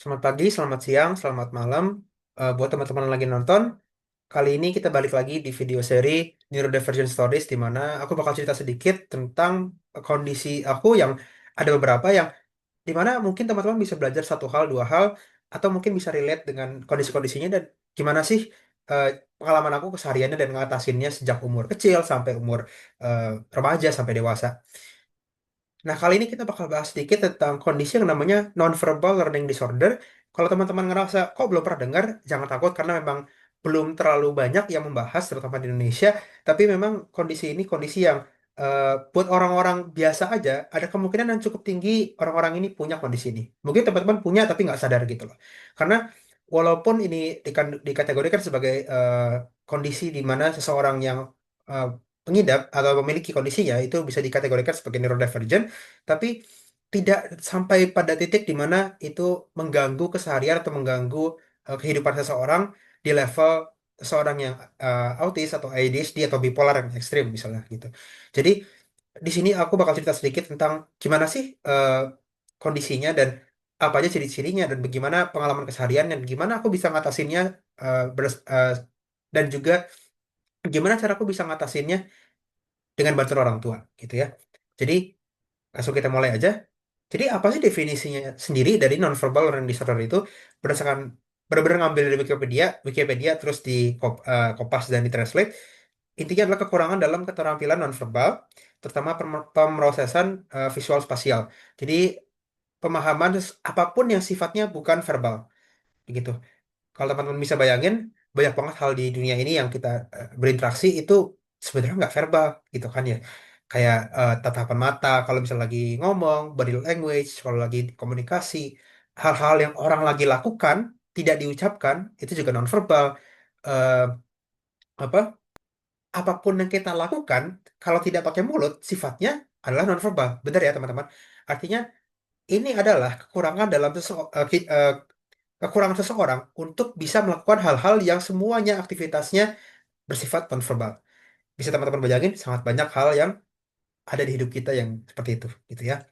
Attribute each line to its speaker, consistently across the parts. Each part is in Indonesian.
Speaker 1: Selamat pagi, selamat siang, selamat malam. Buat teman-teman yang lagi nonton, kali ini kita balik lagi di video seri Neurodivergent Stories, di mana aku bakal cerita sedikit tentang kondisi aku yang ada beberapa yang di mana mungkin teman-teman bisa belajar satu hal, dua hal, atau mungkin bisa relate dengan kondisi-kondisinya dan gimana sih eh, pengalaman aku kesehariannya dan ngatasinnya sejak umur kecil sampai umur eh, remaja sampai dewasa. Nah, kali ini kita bakal bahas sedikit tentang kondisi yang namanya non-verbal learning disorder. Kalau teman-teman ngerasa kok belum pernah dengar, jangan takut karena memang belum terlalu banyak yang membahas, terutama di Indonesia. Tapi memang kondisi ini kondisi yang buat orang-orang biasa aja, ada kemungkinan yang cukup tinggi orang-orang ini punya kondisi ini. Mungkin teman-teman punya tapi nggak sadar gitu loh. Karena walaupun ini dikategorikan sebagai kondisi di mana seseorang yang eh, pengidap atau memiliki kondisinya itu bisa dikategorikan sebagai neurodivergent, tapi tidak sampai pada titik di mana itu mengganggu keseharian atau mengganggu kehidupan seseorang di level seseorang yang autis atau ADHD atau bipolar yang ekstrim misalnya gitu. Jadi di sini aku bakal cerita sedikit tentang gimana sih kondisinya dan apa aja ciri-cirinya dan bagaimana pengalaman keseharian dan gimana aku bisa ngatasinnya dan juga gimana cara aku bisa ngatasinnya dengan bantuan orang tua gitu ya. Jadi langsung kita mulai aja. Jadi apa sih definisinya sendiri dari nonverbal learning disorder itu berdasarkan benar-benar ngambil dari Wikipedia, Wikipedia terus di kopas dan ditranslate. Intinya adalah kekurangan dalam keterampilan nonverbal, terutama pemrosesan visual spasial. Jadi pemahaman apapun yang sifatnya bukan verbal, begitu. Kalau teman-teman bisa bayangin, banyak banget hal di dunia ini yang kita berinteraksi itu sebenarnya nggak verbal gitu kan ya. Kayak tatapan mata, kalau misalnya lagi ngomong, body language, kalau lagi komunikasi, hal-hal yang orang lagi lakukan, tidak diucapkan, itu juga nonverbal. Eh, apa, apapun yang kita lakukan, kalau tidak pakai mulut, sifatnya adalah nonverbal. Benar ya teman-teman? Artinya, ini adalah kekurangan dalam kekurangan seseorang untuk bisa melakukan hal-hal yang semuanya aktivitasnya bersifat nonverbal. Bisa teman-teman bayangin sangat banyak hal yang ada di hidup kita yang seperti itu, gitu ya.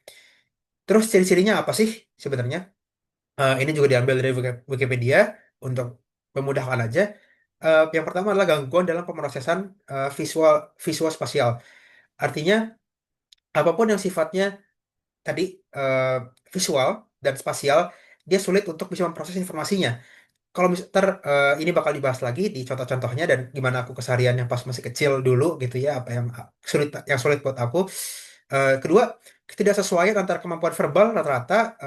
Speaker 1: Terus ciri-cirinya apa sih sebenarnya? Ini juga diambil dari Wikipedia untuk memudahkan aja. Yang pertama adalah gangguan dalam pemrosesan visual visual spasial. Artinya apapun yang sifatnya tadi eh, visual dan spasial, dia sulit untuk bisa memproses informasinya. Kalau ini bakal dibahas lagi di contoh-contohnya dan gimana aku keseharian yang pas masih kecil dulu gitu ya, apa yang sulit buat aku. Kedua, ketidaksesuaian antara kemampuan verbal rata-rata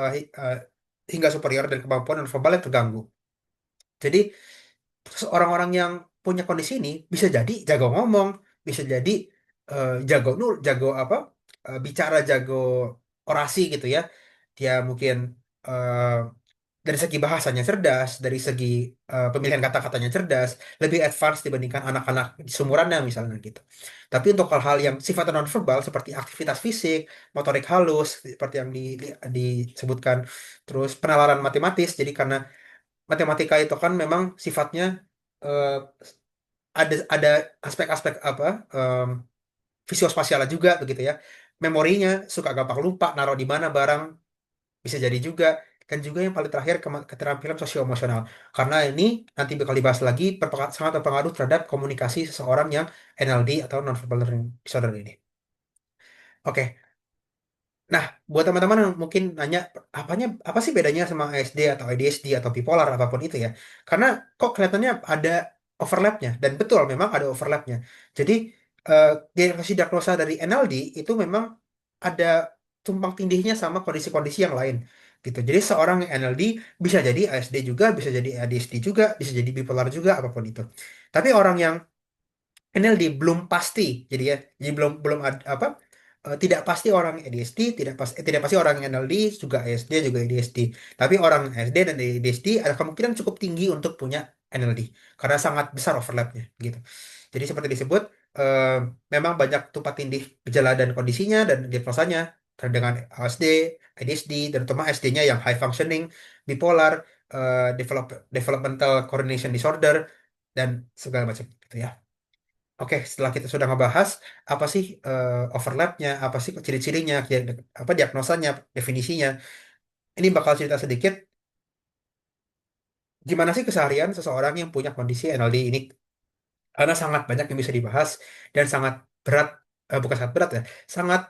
Speaker 1: hingga superior dan kemampuan non verbal yang terganggu. Jadi orang-orang yang punya kondisi ini bisa jadi jago ngomong, bisa jadi jago apa? Bicara, jago orasi gitu ya. Dia mungkin eh, dari segi bahasanya cerdas, dari segi pemilihan kata-katanya cerdas, lebih advance dibandingkan anak-anak seumurannya misalnya gitu. Tapi untuk hal-hal yang sifatnya nonverbal seperti aktivitas fisik, motorik halus, seperti yang disebutkan, terus penalaran matematis, jadi karena matematika itu kan memang sifatnya eh, ada aspek-aspek apa visuospasialnya juga begitu ya. Memorinya suka gampang lupa, naruh di mana barang bisa jadi juga, dan juga yang paling terakhir keterampilan sosio-emosional. Karena ini nanti bakal dibahas lagi sangat berpengaruh terhadap komunikasi seseorang yang NLD atau non-verbal learning disorder ini. Oke. Nah, buat teman-teman yang mungkin nanya apa sih bedanya sama ASD atau ADHD atau bipolar apapun itu ya. Karena kok kelihatannya ada overlapnya dan betul memang ada overlapnya. Jadi diagnosa dari NLD itu memang ada tumpang tindihnya sama kondisi-kondisi yang lain gitu. Jadi seorang yang NLD bisa jadi ASD juga, bisa jadi ADHD juga, bisa jadi bipolar juga apapun itu. Tapi orang yang NLD belum pasti, jadi ya, jadi belum belum apa tidak pasti orang ADHD, tidak pasti orang NLD juga ASD juga ADHD. Tapi orang ASD dan ADHD ada kemungkinan cukup tinggi untuk punya NLD karena sangat besar overlapnya gitu. Jadi seperti disebut eh, memang banyak tumpang tindih gejala dan kondisinya dan diagnosanya dengan ASD, ADHD dan terutama SD-nya yang high functioning, bipolar, developmental coordination disorder dan segala macam gitu ya. Oke, setelah kita sudah ngebahas apa sih overlapnya, apa sih ciri-cirinya, apa diagnosanya, definisinya, ini bakal cerita sedikit gimana sih keseharian seseorang yang punya kondisi NLD ini? Karena sangat banyak yang bisa dibahas dan sangat berat, bukan sangat berat ya, sangat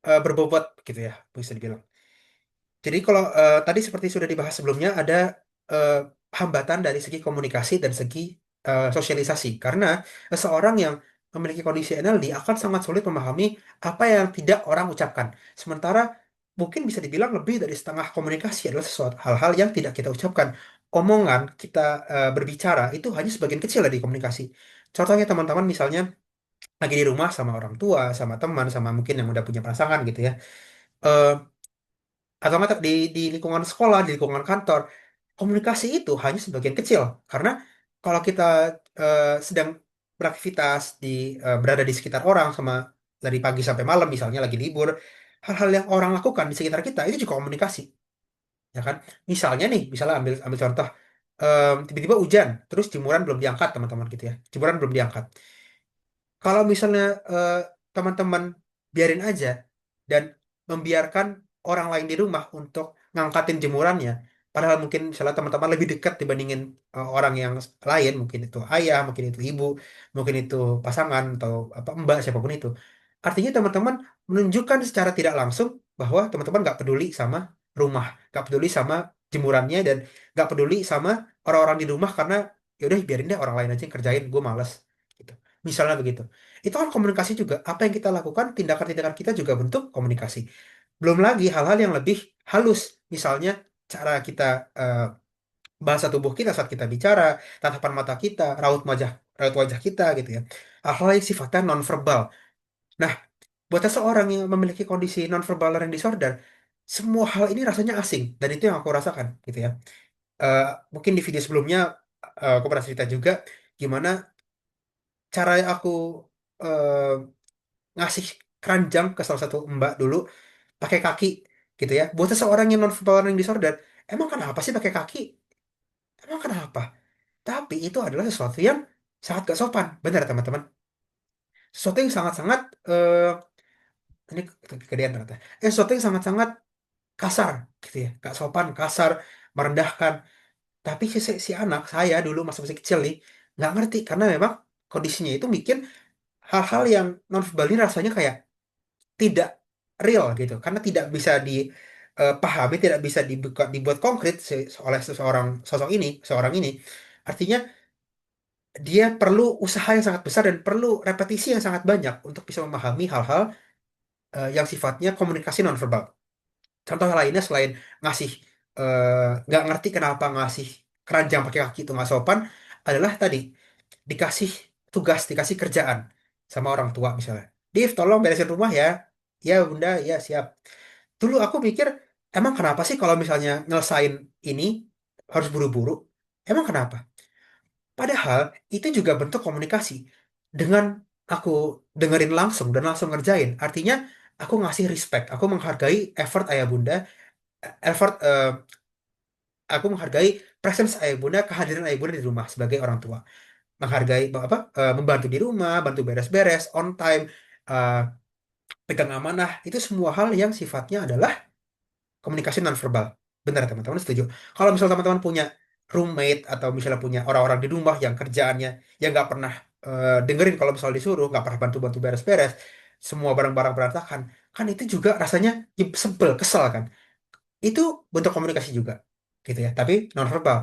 Speaker 1: berbobot gitu ya, bisa dibilang. Jadi kalau tadi seperti sudah dibahas sebelumnya ada eh, hambatan dari segi komunikasi dan segi sosialisasi karena seseorang yang memiliki kondisi NLD akan sangat sulit memahami apa yang tidak orang ucapkan. Sementara mungkin bisa dibilang lebih dari setengah komunikasi adalah sesuatu hal-hal yang tidak kita ucapkan. Omongan kita berbicara itu hanya sebagian kecil dari komunikasi. Contohnya teman-teman misalnya lagi di rumah sama orang tua, sama teman, sama mungkin yang udah punya pasangan gitu ya. Eh, atau nggak di lingkungan sekolah, di lingkungan kantor, komunikasi itu hanya sebagian kecil. Karena kalau kita sedang beraktivitas berada di sekitar orang sama dari pagi sampai malam misalnya lagi libur, hal-hal yang orang lakukan di sekitar kita itu juga komunikasi, ya kan? Misalnya nih, misalnya ambil ambil contoh, tiba-tiba hujan, terus jemuran belum diangkat teman-teman gitu ya, jemuran belum diangkat. Kalau misalnya eh, teman-teman biarin aja dan membiarkan orang lain di rumah untuk ngangkatin jemurannya, padahal mungkin misalnya teman-teman lebih dekat dibandingin orang yang lain, mungkin itu ayah, mungkin itu ibu, mungkin itu pasangan atau apa mbak siapapun itu. Artinya teman-teman menunjukkan secara tidak langsung bahwa teman-teman nggak peduli sama rumah, nggak peduli sama jemurannya dan nggak peduli sama orang-orang di rumah karena ya udah biarin deh orang lain aja yang kerjain, gue males gitu. Misalnya begitu. Itu kan komunikasi juga. Apa yang kita lakukan, tindakan-tindakan kita juga bentuk komunikasi. Belum lagi hal-hal yang lebih halus. Misalnya cara kita, bahasa tubuh kita saat kita bicara, tatapan mata kita, raut wajah kita gitu ya. Hal-hal yang sifatnya nonverbal. Nah, buat seseorang yang memiliki kondisi nonverbal learning disorder, semua hal ini rasanya asing. Dan itu yang aku rasakan gitu ya. Eh, Mungkin di video sebelumnya aku pernah cerita juga gimana cara aku eh, ngasih keranjang ke salah satu mbak dulu pakai kaki gitu ya. Buat seseorang yang non verbal learning disorder, emang kenapa sih pakai kaki? Emang kenapa? Tapi itu adalah sesuatu yang sangat gak sopan, benar teman-teman. Sesuatu yang sangat-sangat ini kegedean ternyata. Sesuatu yang sangat-sangat kasar gitu ya, gak sopan, kasar, merendahkan. Tapi si anak saya dulu masih kecil nih nggak ngerti karena memang kondisinya itu bikin hal-hal yang non verbal ini rasanya kayak tidak real gitu karena tidak bisa dipahami tidak bisa dibuat konkret oleh seseorang sosok ini seorang ini artinya dia perlu usaha yang sangat besar dan perlu repetisi yang sangat banyak untuk bisa memahami hal-hal yang sifatnya komunikasi nonverbal. Contoh lainnya selain ngasih nggak ngerti kenapa ngasih keranjang pakai kaki itu nggak sopan adalah tadi dikasih tugas dikasih kerjaan sama orang tua misalnya. Div, tolong beresin rumah ya. Ya bunda, ya siap. Dulu aku mikir, emang kenapa sih kalau misalnya nyelesain ini harus buru-buru? Emang kenapa? Padahal itu juga bentuk komunikasi. Dengan aku dengerin langsung dan langsung ngerjain, artinya aku ngasih respect, aku menghargai effort ayah bunda, effort aku menghargai presence ayah bunda, kehadiran ayah bunda di rumah sebagai orang tua. Menghargai apa? Membantu di rumah, bantu beres-beres, on time, eh, pegang amanah, itu semua hal yang sifatnya adalah komunikasi nonverbal. Benar teman-teman setuju. Kalau misalnya teman-teman punya roommate atau misalnya punya orang-orang di rumah yang kerjaannya yang nggak pernah dengerin kalau misalnya disuruh, nggak pernah bantu-bantu beres-beres, semua barang-barang berantakan, kan itu juga rasanya sebel, kesel kan. Itu bentuk komunikasi juga, gitu ya. Tapi nonverbal.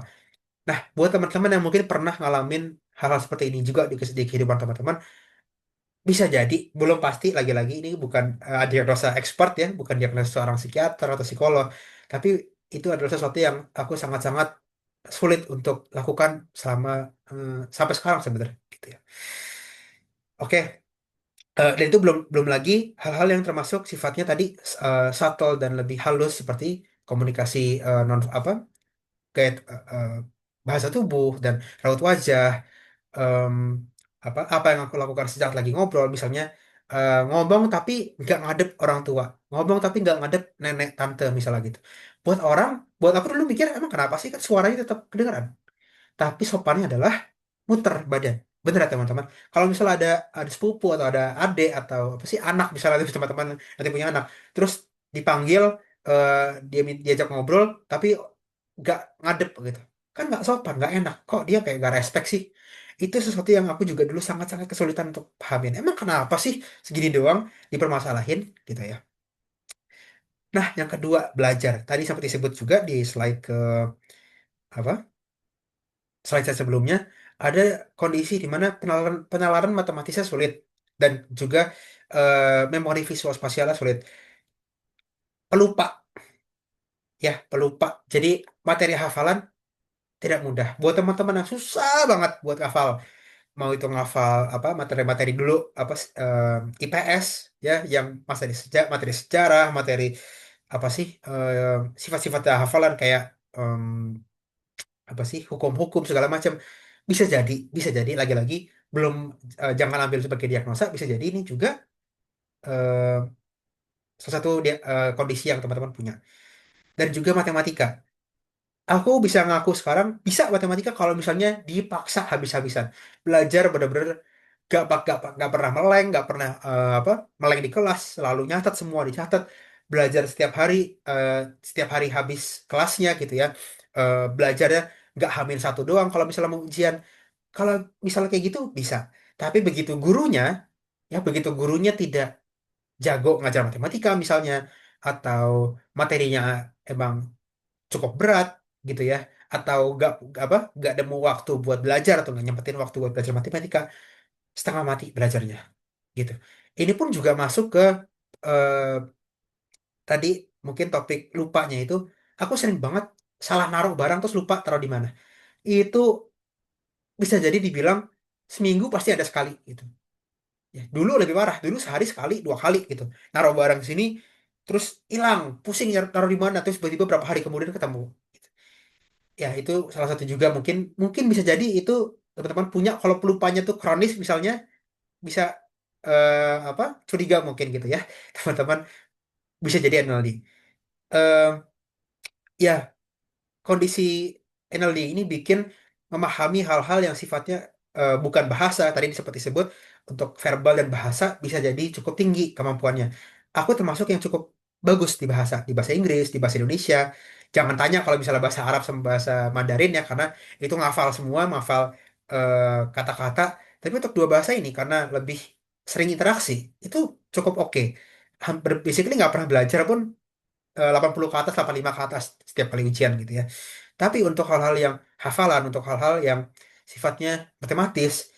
Speaker 1: Nah, buat teman-teman yang mungkin pernah ngalamin hal-hal seperti ini juga di kehidupan teman-teman, bisa jadi, belum pasti lagi-lagi ini bukan diagnosa expert ya, bukan diagnosa seorang psikiater atau psikolog, tapi itu adalah sesuatu yang aku sangat-sangat sulit untuk lakukan selama sampai sekarang sebenarnya gitu ya. Oke, dan itu belum belum lagi hal-hal yang termasuk sifatnya tadi subtle dan lebih halus seperti komunikasi non apa kayak bahasa tubuh dan raut wajah, em, apa yang aku lakukan sejak lagi ngobrol misalnya ngomong tapi nggak ngadep orang tua ngomong tapi nggak ngadep nenek tante misalnya gitu buat orang buat aku dulu mikir emang kenapa sih kan suaranya tetap kedengaran tapi sopannya adalah muter badan bener ya teman-teman kalau misalnya ada sepupu atau ada adik atau apa sih anak misalnya ada teman-teman nanti punya anak terus dipanggil, eh, dia diajak ngobrol tapi nggak ngadep gitu. Kan nggak sopan, nggak enak. Kok dia kayak nggak respect sih? Itu sesuatu yang aku juga dulu sangat-sangat kesulitan untuk pahamin. Emang kenapa sih segini doang dipermasalahin gitu ya? Nah, yang kedua belajar. Tadi sempat disebut juga di slide ke apa? Slide saya sebelumnya ada kondisi di mana penalaran matematisnya sulit dan juga memori visual spasialnya sulit. Pelupa, ya pelupa. Jadi materi hafalan tidak mudah. Buat teman-teman yang susah banget buat hafal, mau itu ngafal apa materi-materi dulu apa IPS ya yang materi sejarah, materi apa sih sifat-sifat hafalan kayak em, apa sih hukum-hukum segala macam bisa jadi lagi-lagi belum jangan ambil sebagai diagnosa bisa jadi ini juga eh, salah satu kondisi yang teman-teman punya dan juga matematika. Aku bisa ngaku sekarang bisa matematika kalau misalnya dipaksa habis-habisan. Belajar bener-bener gak pernah meleng, gak pernah apa meleng di kelas, selalu nyatat semua dicatat. Belajar eh, setiap hari habis kelasnya gitu ya. Belajarnya nggak hamin satu doang kalau misalnya mau ujian. Kalau misalnya kayak gitu bisa. Tapi begitu gurunya tidak jago ngajar matematika misalnya, atau materinya emang cukup berat gitu ya atau gak ada mau waktu buat belajar atau nggak nyempetin waktu buat belajar matematika setengah mati belajarnya gitu. Ini pun juga masuk ke eh, tadi mungkin topik lupanya itu aku sering banget salah naruh barang terus lupa taruh di mana. Itu bisa jadi dibilang seminggu pasti ada sekali gitu ya. Dulu lebih parah, dulu sehari sekali 2 kali gitu naruh barang sini terus hilang pusing taruh di mana terus tiba-tiba berapa hari kemudian ketemu. Ya itu salah satu juga mungkin mungkin bisa jadi itu teman-teman punya kalau pelupanya tuh kronis misalnya bisa apa curiga mungkin gitu ya teman-teman bisa jadi NLD. Eh, ya kondisi NLD ini bikin memahami hal-hal yang sifatnya bukan bahasa tadi seperti disebut untuk verbal dan bahasa bisa jadi cukup tinggi kemampuannya. Aku termasuk yang cukup bagus di bahasa Inggris, di bahasa Indonesia. Jangan tanya kalau misalnya bahasa Arab sama bahasa Mandarin ya karena itu ngafal semua, ngafal kata-kata. Tapi untuk dua bahasa ini karena lebih sering interaksi itu cukup oke. Hampir basically nggak pernah belajar pun 80 ke atas, 85 ke atas setiap kali ujian gitu ya. Tapi untuk hal-hal yang hafalan, untuk hal-hal yang sifatnya matematis,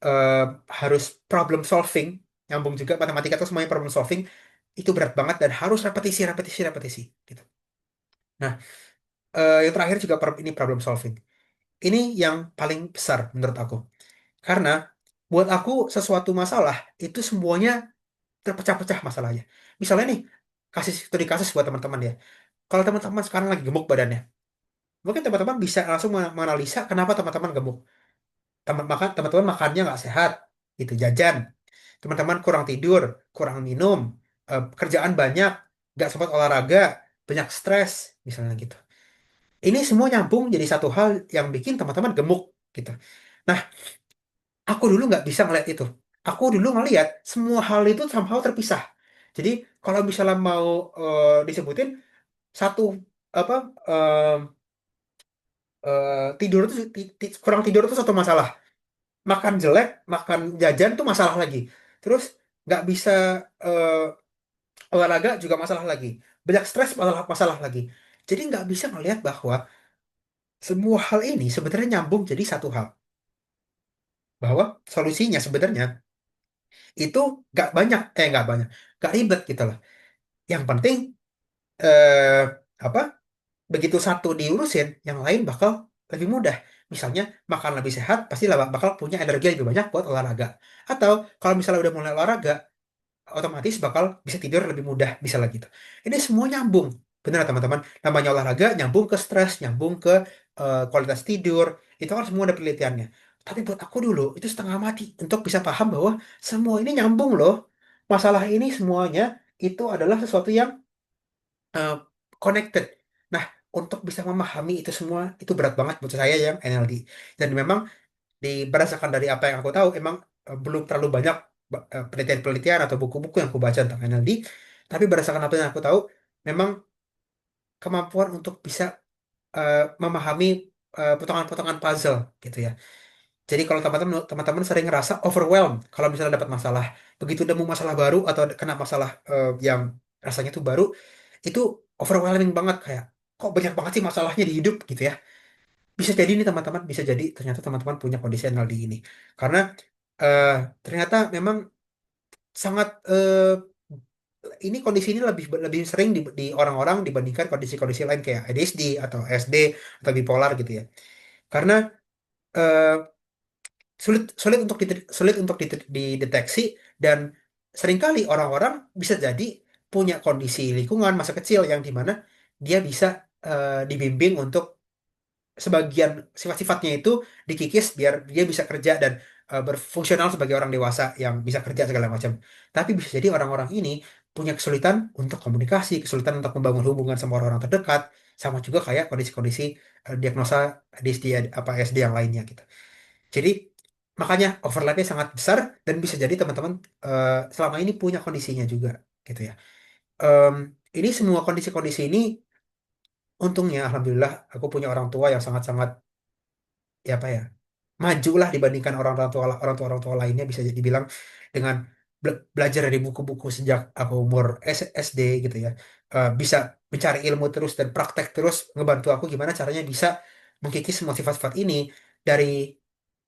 Speaker 1: eh, harus problem solving, nyambung juga matematika itu semuanya problem solving, itu berat banget dan harus repetisi, repetisi, repetisi. Gitu. Nah, yang terakhir juga ini problem solving. Ini yang paling besar menurut aku. Karena buat aku sesuatu masalah itu semuanya terpecah-pecah masalahnya. Misalnya nih, studi kasus buat teman-teman ya. Kalau teman-teman sekarang lagi gemuk badannya, mungkin teman-teman bisa langsung menganalisa kenapa teman-teman gemuk. Teman-teman makannya nggak sehat, itu jajan. Teman-teman kurang tidur, kurang minum, kerjaan banyak, nggak sempat olahraga, banyak stres, misalnya gitu. Ini semua nyambung jadi satu hal yang bikin teman-teman gemuk gitu. Nah, aku dulu nggak bisa ngeliat itu. Aku dulu ngeliat semua hal itu somehow terpisah. Jadi kalau misalnya mau disebutin satu apa tidur itu kurang tidur itu satu masalah. Makan jelek, makan jajan tuh masalah lagi. Terus nggak bisa eh, olahraga juga masalah lagi. Banyak stres masalah masalah lagi. Jadi nggak bisa melihat bahwa semua hal ini sebenarnya nyambung jadi satu hal. Bahwa solusinya sebenarnya itu nggak banyak, nggak ribet gitu loh. Yang penting eh, apa? Begitu satu diurusin, yang lain bakal lebih mudah. Misalnya makan lebih sehat, pasti lah bakal punya energi lebih banyak buat olahraga. Atau kalau misalnya udah mulai olahraga, otomatis bakal bisa tidur lebih mudah, bisa lagi gitu. Ini semua nyambung. Benar teman-teman, namanya olahraga nyambung ke stres, nyambung ke kualitas tidur, itu kan semua ada penelitiannya. Tapi buat aku dulu, itu setengah mati untuk bisa paham bahwa semua ini nyambung loh. Masalah ini semuanya itu adalah sesuatu yang eh, connected. Nah, untuk bisa memahami itu semua, itu berat banget buat saya yang NLD. Dan memang berdasarkan dari apa yang aku tahu, emang belum terlalu banyak penelitian-penelitian atau buku-buku yang aku baca tentang NLD. Tapi berdasarkan apa yang aku tahu, memang kemampuan untuk bisa memahami potongan-potongan puzzle gitu ya. Jadi kalau teman-teman sering ngerasa overwhelmed kalau misalnya dapat masalah, begitu nemu masalah baru atau kena masalah yang rasanya tuh baru, itu overwhelming banget kayak kok banyak banget sih masalahnya di hidup gitu ya. Bisa jadi nih teman-teman, bisa jadi ternyata teman-teman punya kondisi NLD ini. Karena eh, ternyata memang sangat ini kondisi ini lebih lebih sering di orang-orang dibandingkan kondisi-kondisi lain kayak ADHD atau SD atau bipolar gitu ya. Karena eh, sulit sulit untuk dideteksi dan seringkali orang-orang bisa jadi punya kondisi lingkungan masa kecil yang dimana dia bisa dibimbing untuk sebagian sifat-sifatnya itu dikikis biar dia bisa kerja dan berfungsional sebagai orang dewasa yang bisa kerja segala macam. Tapi bisa jadi orang-orang ini punya kesulitan untuk komunikasi, kesulitan untuk membangun hubungan sama orang-orang terdekat, sama juga kayak kondisi-kondisi diagnosa ADHD apa SD yang lainnya gitu. Jadi makanya overlapnya sangat besar dan bisa jadi teman-teman selama ini punya kondisinya juga gitu ya. Em, ini semua kondisi-kondisi ini untungnya alhamdulillah aku punya orang tua yang sangat-sangat ya apa ya maju lah dibandingkan orang tua lainnya bisa jadi bilang dengan belajar dari buku-buku sejak aku umur SD gitu ya. Bisa mencari ilmu terus dan praktek terus ngebantu aku gimana caranya bisa mengkikis semua sifat-sifat ini dari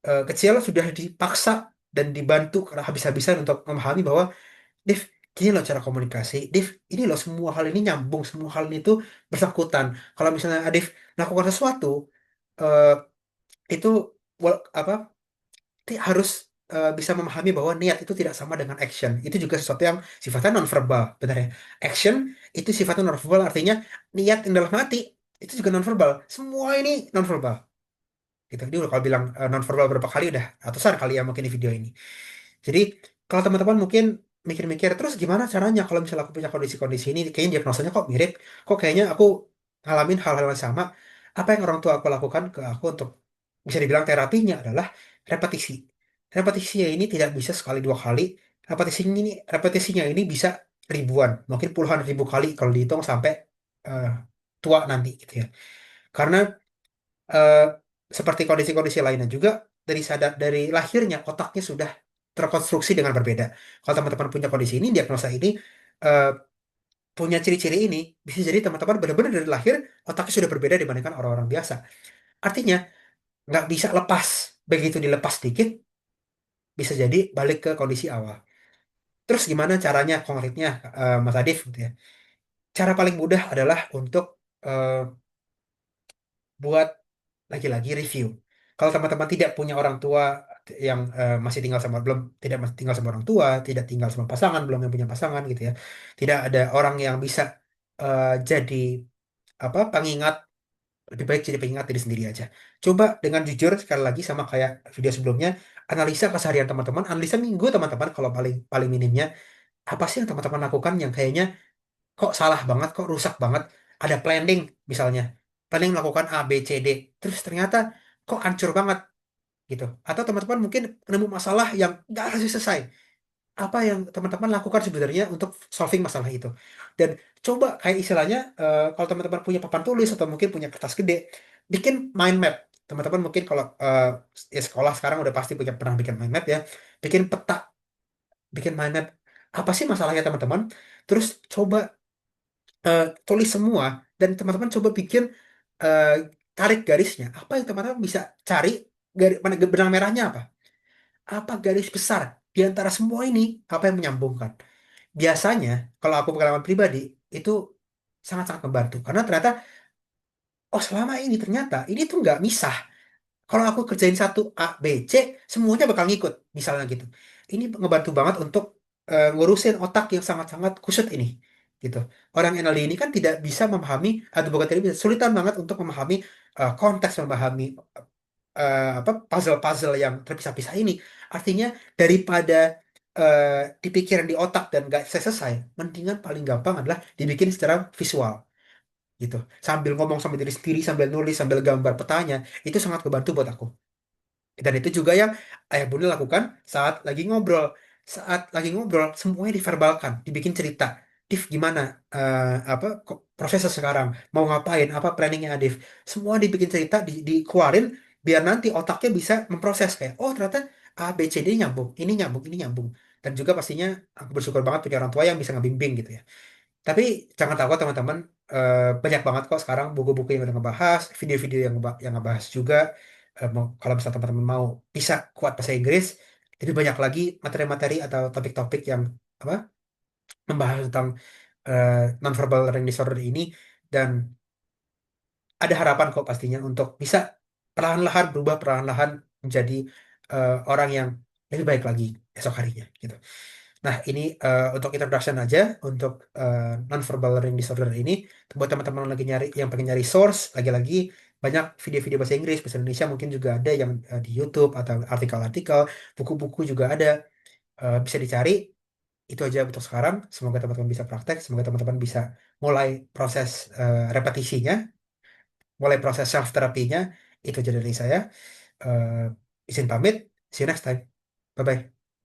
Speaker 1: kecil sudah dipaksa dan dibantu karena habis-habisan untuk memahami bahwa Div, gini loh cara komunikasi. Div, ini loh semua hal ini nyambung, semua hal ini tuh bersangkutan. Kalau misalnya Adif melakukan sesuatu, eh, itu apa harus bisa memahami bahwa niat itu tidak sama dengan action. Itu juga sesuatu yang sifatnya nonverbal, benar ya. Action itu sifatnya nonverbal, artinya niat yang dalam hati itu juga nonverbal. Semua ini nonverbal. Gitu. Dia udah kalau bilang nonverbal berapa kali udah ratusan kali ya mungkin di video ini. Jadi kalau teman-teman mungkin mikir-mikir terus gimana caranya kalau misalnya aku punya kondisi-kondisi ini, kayaknya diagnosanya kok mirip, kok kayaknya aku ngalamin hal-hal yang sama. Apa yang orang tua aku lakukan ke aku untuk bisa dibilang terapinya adalah repetisi. Repetisinya ini tidak bisa sekali dua kali. Repetisinya ini bisa ribuan, mungkin puluhan ribu kali kalau dihitung sampai eh, tua nanti gitu ya. Karena eh, seperti kondisi-kondisi lainnya juga dari lahirnya otaknya sudah terkonstruksi dengan berbeda. Kalau teman-teman punya kondisi ini, diagnosa ini eh, punya ciri-ciri ini, bisa jadi teman-teman benar-benar dari lahir otaknya sudah berbeda dibandingkan orang-orang biasa. Artinya nggak bisa lepas. Begitu dilepas dikit, bisa jadi balik ke kondisi awal. Terus gimana caranya konkretnya, Mas Adif? Gitu ya. Cara paling mudah adalah untuk eh, buat lagi-lagi review. Kalau teman-teman tidak punya orang tua yang masih tinggal sama belum tidak masih tinggal sama orang tua, tidak tinggal sama pasangan, belum yang punya pasangan gitu ya. Tidak ada orang yang bisa jadi apa pengingat, lebih baik jadi pengingat diri sendiri aja. Coba dengan jujur sekali lagi sama kayak video sebelumnya, analisa keseharian teman-teman, analisa minggu teman-teman kalau paling paling minimnya apa sih yang teman-teman lakukan yang kayaknya kok salah banget, kok rusak banget. Ada planning misalnya. Planning melakukan A, B, C, D. Terus ternyata kok hancur banget gitu. Atau teman-teman mungkin nemu masalah yang nggak selesai. Apa yang teman-teman lakukan sebenarnya untuk solving masalah itu. Dan coba kayak istilahnya, kalau teman-teman punya papan tulis atau mungkin punya kertas gede, bikin mind map. Teman-teman mungkin kalau ya sekolah sekarang udah pasti pernah bikin mind map ya. Bikin peta, bikin mind map. Apa sih masalahnya teman-teman? Terus coba tulis semua dan teman-teman coba bikin eh, tarik garisnya. Apa yang teman-teman bisa cari benang merahnya apa? Apa garis besar di antara semua ini? Apa yang menyambungkan? Biasanya kalau aku pengalaman pribadi itu sangat-sangat membantu karena ternyata oh selama ini ternyata ini tuh nggak misah. Kalau aku kerjain satu A, B, C, semuanya bakal ngikut, misalnya gitu. Ini ngebantu banget untuk ngurusin otak yang sangat-sangat kusut ini, gitu. Orang NLD ini kan tidak bisa memahami, atau bukan tidak bisa, sulitan banget untuk memahami konteks, memahami apa puzzle-puzzle yang terpisah-pisah ini. Artinya daripada dipikirin di otak dan gak selesai, mendingan paling gampang adalah dibikin secara visual gitu sambil ngomong sama diri sendiri sambil nulis sambil gambar petanya itu sangat membantu buat aku. Dan itu juga yang ayah bunda lakukan saat lagi ngobrol. Saat lagi ngobrol, semuanya diverbalkan, dibikin cerita. Div gimana apa prosesnya sekarang, mau ngapain, apa planningnya Div, semua dibikin cerita, dikeluarin biar nanti otaknya bisa memproses kayak oh ternyata A B C D nyambung, ini nyambung, ini nyambung. Dan juga pastinya aku bersyukur banget punya orang tua yang bisa ngebimbing gitu ya. Tapi jangan takut teman-teman, banyak banget kok sekarang buku-buku yang udah ngebahas, video-video yang ngebahas juga. Kalau misalnya teman-teman mau bisa kuat bahasa Inggris, lebih banyak lagi materi-materi atau topik-topik yang apa membahas tentang nonverbal learning disorder ini. Dan ada harapan kok pastinya untuk bisa perlahan-lahan berubah, perlahan-lahan menjadi orang yang lebih baik lagi esok harinya gitu. Nah, ini untuk introduction aja untuk non-verbal learning disorder ini. Buat teman-teman yang lagi nyari, yang pengen nyari source, lagi-lagi banyak video-video bahasa Inggris, bahasa Indonesia mungkin juga ada yang di YouTube atau artikel-artikel, buku-buku juga ada, bisa dicari. Itu aja untuk sekarang. Semoga teman-teman bisa praktek, semoga teman-teman bisa mulai proses repetisinya, mulai proses self terapinya. Itu aja dari saya. Eh, izin pamit. See you next time. Bye bye.